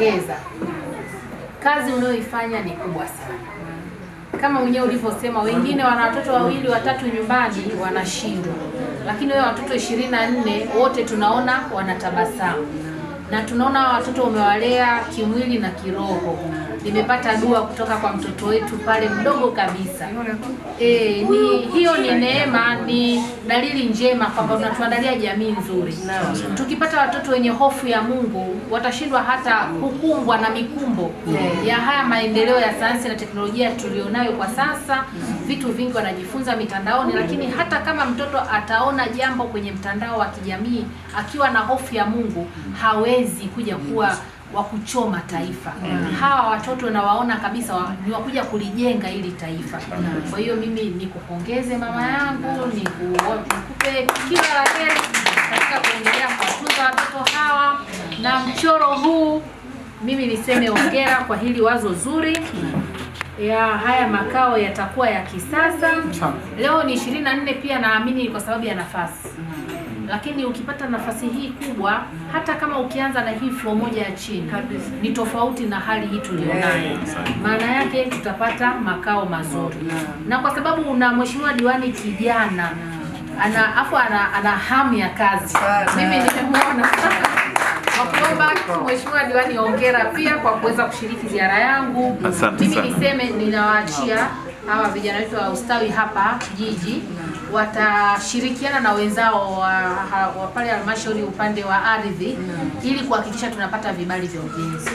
kukupongeza. Kazi unayoifanya ni kubwa sana. Kama mwenyewe ulivyosema, wengine wana watoto 2 watatu nyumbani wanashindwa. Lakini wewe watoto 24 wote tunaona wanatabasamu. Na tunaona watoto umewalea kimwili na kiroho. Nimepata dua kutoka kwa mtoto wetu pale mdogo kabisa. Hiyo ni neema, ni dalili njema kwamba tunatuandalia jamii nzuri. Tukipata watoto wenye hofu ya Mungu, watashindwa hata kukumbwa na mikumbo ya haya maendeleo ya sayansi na teknolojia tulionayo kwa sasa. Vitu vingi wanajifunza mitandaoni, lakini hata kama mtoto ataona jambo kwenye mtandao wa kijamii akiwa na hofu ya Mungu, hawezi kuja kuwa wa kuchoma taifa. Hawa watoto nawaona kabisa ni wakuja kulijenga ili taifa. Kwa hiyo mimi nikupongeze mama yangu, nikupe kila la heri katika kuendelea kuwatunza watoto hawa. Na mchoro huu mimi niseme hongera kwa hili wazo zuri. Haya makao yatakuwa ya kisasa. Leo ni 24, pia naamini kwa sababu ya nafasi. Lakini ukipata nafasi hii kubwa, hata kama ukianza na hii floor moja ya chini, ni tofauti na hali hii tulionayo. Maana yake tutapata makao mazuri. Na kwa sababu una mheshimiwa diwani kijana, ana hamu ya kazi. Mimi nimemwona. Nakuomba mheshimiwa diwani, hongera pia kwa kuweza kushiriki ziara yangu. Mimi niseme ninawaachia hawa vijana wetu wa ustawi hapa jiji, watashirikiana na wenzao wa pale halmashauri upande wa ardhi ili kuhakikisha tunapata vibali vya ujenzi.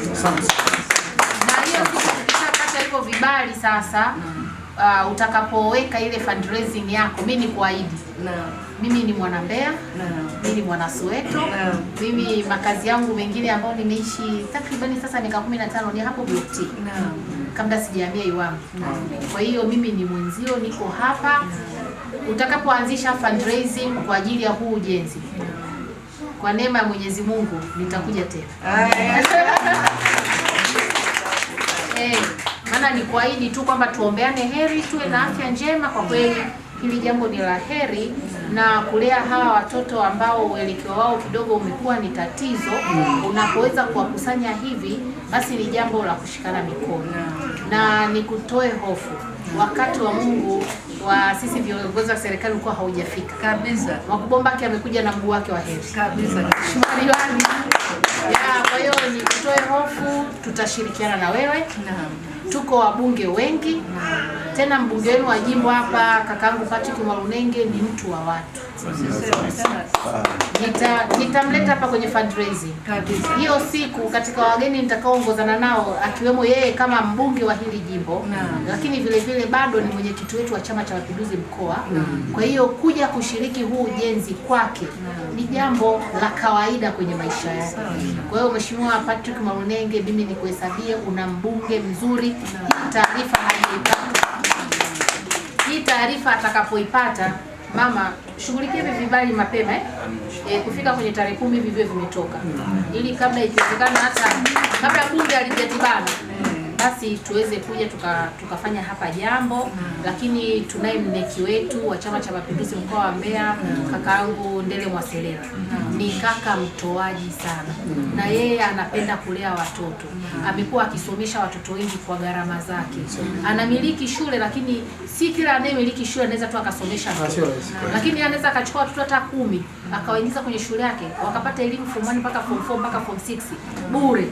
Na hiyo tukishapata hivyo vibali sasa, utakapoweka ile fundraising yako, mimi ni kuahidi. Mimi ni mwana Mbeya, mimi ni mwana Soweto. Mimi makazi yangu mengine ambayo nimeishi takribani sasa miaka 15 ni hapo BT. Kabla sijahamia Iwangu. Kwa hiyo mimi ni mwenzio, niko hapa. Utakapoanzisha fundraising kwa ajili ya huu ujenzi, kwa neema ya Mwenyezi Mungu nitakuja tena. Maana ni kuahidi tu kwamba tuombeane heri, tuwe na afya njema. Kwa kweli hili jambo ni la heri, na kulea hawa watoto ambao uelekeo wao kidogo umekuwa ni tatizo, unapoweza kuwakusanya hivi, basi ni jambo la kushikana mikono. Na nikutoe hofu, wakati wa Mungu wa sisi viongozi wa serikali ulikuwa haujafika kabisa. Mwakubombaki amekuja na mguu wake wa heri kabisa. Kwa hiyo nikutoe hofu, tutashirikiana na wewe. Tuko wabunge wengi. Tena mbunge wenu wa jimbo hapa kakaangu Patrick Mwalunenge ni mtu wa watu. Nitamleta hapa kwenye fundraising. Hiyo siku katika wageni nitakaoongozana nao, akiwemo yeye kama mbunge wa hili jimbo, lakini vile vile bado ni mwenyekiti wetu wa Chama cha Mapinduzi mkoa. Kwa hiyo kuja kushiriki huu ujenzi kwake ni jambo la kawaida kwenye maisha yake. Kwa hiyo Mheshimiwa Patrick Mwalunenge, mimi nikuhesabie una mbunge mzuri. Taarifa hii taarifa atakapoipata mama, shughulikia vibali mapema kufika kwenye tarehe 10 vivyo vimetoka, ili kabla ikiwezekana hata kabla bunge alijatibana, basi tuweze kuja tukafanya hapa jambo. Lakini tunaye mneki wetu wa Chama cha Mapinduzi mkoa wa Mbeya, kakaangu Ndele Mwaselela. Ni kaka mtoaji sana, na yeye anapenda kulea watoto. Amekuwa akisomesha watoto wengi kwa gharama zake. Anamiliki shule, lakini si kila anayemiliki shule anaweza tu akasomesha watoto. Lakini anaweza akachukua watoto hata 10 akawaingiza kwenye shule yake, wakapata elimu form 1 mpaka form 4 mpaka form 6 bure.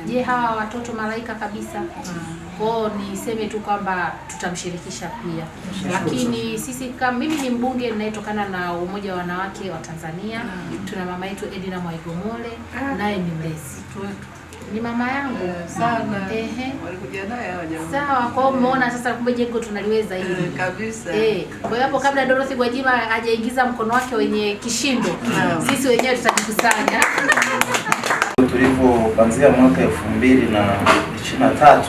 Je, hawa watoto malaika kabisa. Kwa niseme tu kwamba tutamshirikisha pia. Lakini sisi kama mimi ni mbunge ninayetokana na Umoja wa Wanawake wa Tanzania, tuna mama yetu Edina Mwaigomole, naye ni mlezi. Ni mama yangu sana. Walikuja naye hawa jamaa. Sawa, kwa hiyo umeona sasa kumbe jengo tunaliweza hili. Kabisa. Kwa hiyo hapo kabla Dorothy Gwajima hajaingiza mkono wake wenye kishindo, sisi wenyewe tutajikusanya. Tulipoanzia mwaka 2023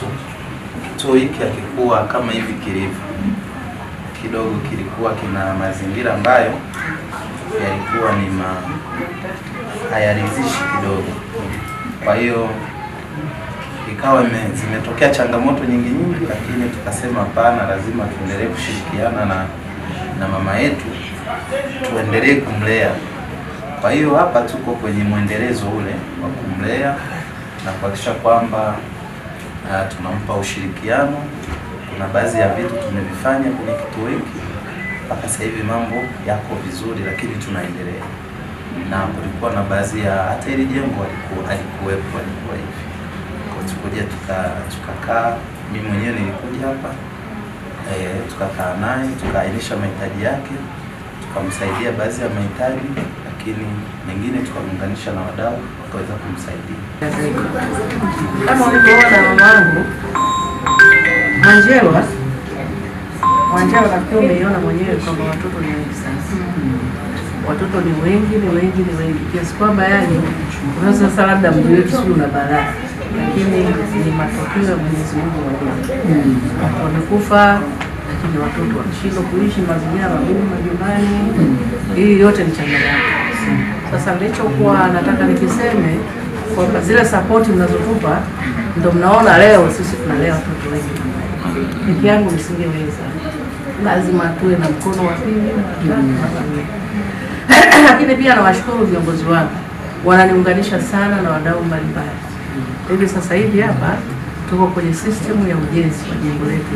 kituo hiki hakikuwa kama hivi kilivyo. Kidogo kilikuwa kina mazingira ambayo yalikuwa ni hayaridhishi kidogo. Kwa hiyo ikawa zimetokea changamoto nyingi, lakini tukasema hapana, lazima tuendelee kushirikiana na mama yetu, tuendelee kumlea. Kwa hiyo hapa tuko kwenye mwendelezo ule wa kumlea. na kuhakikisha kwamba tunampa ushirikiano. Kuna baadhi ya vitu tumevifanya kwenye kituo hiki mpaka sasa hivi mambo yako vizuri, lakini tunaendelea. Na kulikuwa na baadhi ya hata ile jengo alikuwepo hivi. Kwa tukoje tukakaa, mimi mwenyewe nilikuja hapa tukakaa naye, tukaainisha mahitaji yake, tukamsaidia baadhi ya mahitaji, lakini mengine tukamuunganisha na wadau wakaweza kumsaidia. Kama ulivyoona mamangu Mwanjewa nafikiri umeiona mwenyewe kwamba watoto ni wengi sana. Watoto ni wengi kiasi kwamba yani unaweza sasa labda mji wetu sio una balaa, lakini ni matokeo ya Mwenyezi Mungu mwenyewe. Watu wamekufa, lakini watoto wanashindwa kuishi mazingira magumu majumbani. Hii yote ni changamoto. Sasa nilichokuwa nataka nikiseme kwamba zile support mnazotupa ndio mnaona leo sisi tunalea watoto wengi. Peke yangu nisingeweza. Lazima tuwe na mkono wa pili. Lakini pia nawashukuru viongozi wangu. Wananiunganisha sana na wadau mbalimbali. Hivi sasa hivi hapa tuko kwenye system ya ujenzi wa jengo letu.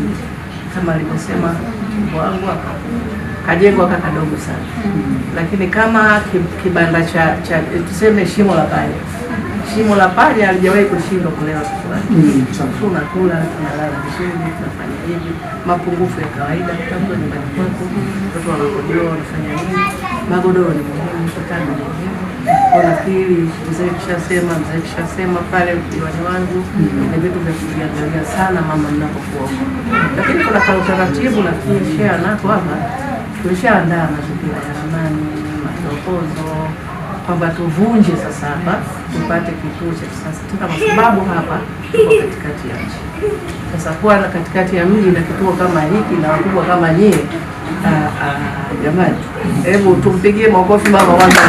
Kama alivyosema wangu hapa, kajengwa kadogo sana. Lakini kama kibanda cha tuseme shimo la panya halijawahi kushindwa kulea watoto wake. Tunakula, tunalala vizuri, tunafanya hivi. Mapungufu ya kawaida kutafuta nyumbani kwako, watoto wanakojoa, wanafanya nini? Magodoro ni muhimu, kitanda ni muhimu. Kwa nafikiri mzee kishasema pale diwani wangu ni vitu vya kuviangalia sana mama mnapokuwa. Lakini kuna utaratibu na share nako hapa. Tulishaandaa mazingira ya amani, majokozo, kwamba tuvunje sasa hapa tupate kituo cha kisasa tena, kwa sababu hapa tuko katikati ya mji. Sasa kuwa katikati ya mji na kituo kama hiki na wakubwa kama nyie, jamani, hebu tumpigie makofi mama kwanza.